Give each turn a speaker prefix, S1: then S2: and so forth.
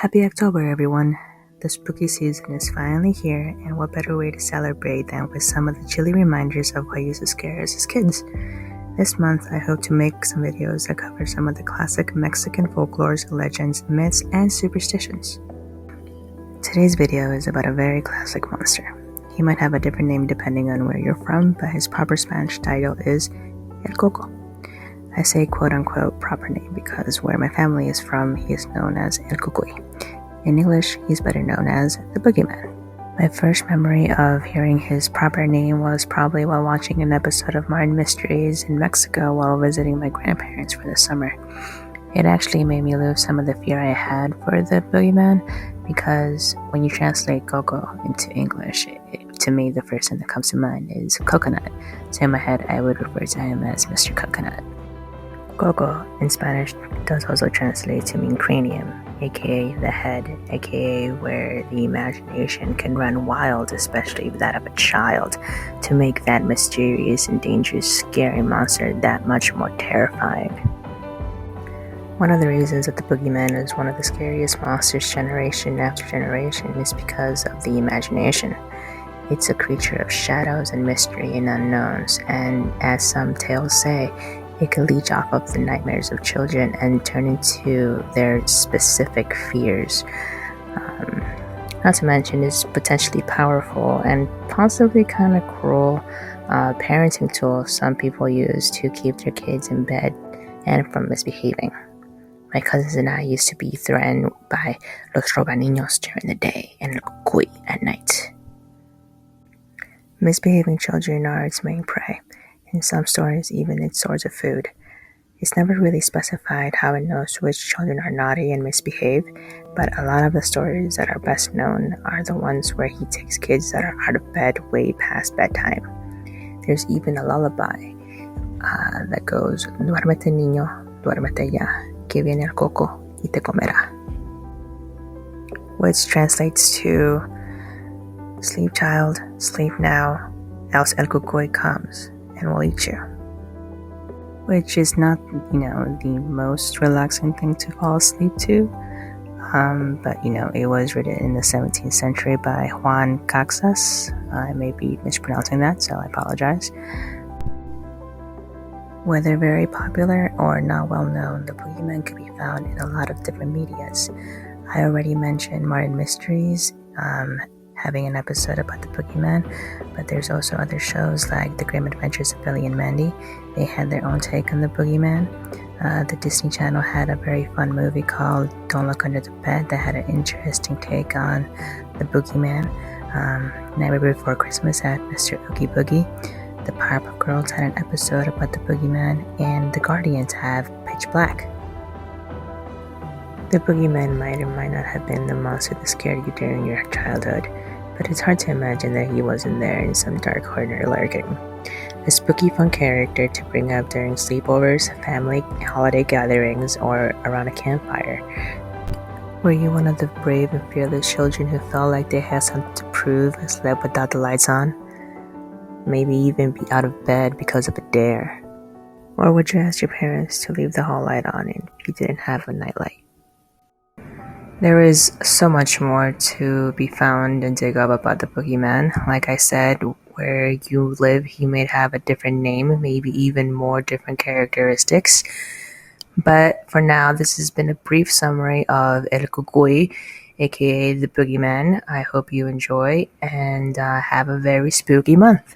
S1: Happy October, everyone! The spooky season is finally here, and what better way to celebrate than with some of the chilly reminders of what used to scare us as kids. This month, I hope to make some videos that cover some of the classic Mexican folklores, legends, myths, and superstitions. Today's video is about a very classic monster. He might have a different name depending on where you're from, but his proper Spanish title is El Coco. I say quote-unquote proper name because where my family is from, he is known as El Cucuy. In English, he's better known as the Boogeyman. My first memory of hearing his proper name was probably while watching an episode of Martin Mysteries in Mexico while visiting my grandparents for the summer. It actually made me lose some of the fear I had for the Boogeyman because when you translate Coco into English, to me the first thing that comes to mind is coconut. So in my head, I would refer to him as Mr. Coconut. Coco in Spanish does also translate to mean cranium, aka the head, aka where the imagination can run wild, especially that of a child, to make that mysterious and dangerous, scary monster that much more terrifying. One of the reasons that the Boogeyman is one of the scariest monsters generation after generation is because of the imagination. It's a creature of shadows and mystery and unknowns, and as some tales say, it can leech off of the nightmares of children and turn into their specific fears. Not to mention, it's potentially powerful and possibly kind of cruel parenting tool some people use to keep their kids in bed and from misbehaving. My cousins and I used to be threatened by los robaniños during the day and el cucuy at night. Misbehaving children are its main prey. In some stories, even its source of food. It's never really specified how it knows which children are naughty and misbehave, but a lot of the stories that are best known are the ones where he takes kids that are out of bed way past bedtime. There's even a lullaby that goes, Duérmete niño, duérmete ya, que viene el coco y te comerá, which translates to, sleep child, sleep now, else el cucuy comes and will eat you. Which is not, the most relaxing thing to fall asleep to. But, it was written in the 17th century by Juan Caxas. I may be mispronouncing that, so I apologize. Whether very popular or not well known, the Boogeyman can be found in a lot of different medias. I already mentioned Martin Mysteries, having an episode about the Boogeyman, but there's also other shows like The Grim Adventures of Billy and Mandy. They had their own take on the Boogeyman. The Disney Channel had a very fun movie called Don't Look Under the Bed that had an interesting take on the Boogeyman. Nightmare Before Christmas had Mr. Oogie Boogie. The Powerpuff Girls had an episode about the Boogeyman, and The Guardians have Pitch Black. The Boogeyman might or might not have been the monster that scared you during your childhood, but it's hard to imagine that he wasn't there in some dark corner lurking. A spooky fun character to bring up during sleepovers, family holiday gatherings, or around a campfire. Were you one of the brave and fearless children who felt like they had something to prove and slept without the lights on? Maybe even be out of bed because of a dare? Or would you ask your parents to leave the hall light on if you didn't have a nightlight? There is so much more to be found and dig up about the Boogeyman. Like I said, where you live, he may have a different name, maybe even more different characteristics. But for now, this has been a brief summary of El Cucuy, aka the Boogeyman. I hope you enjoy and have a very spooky month.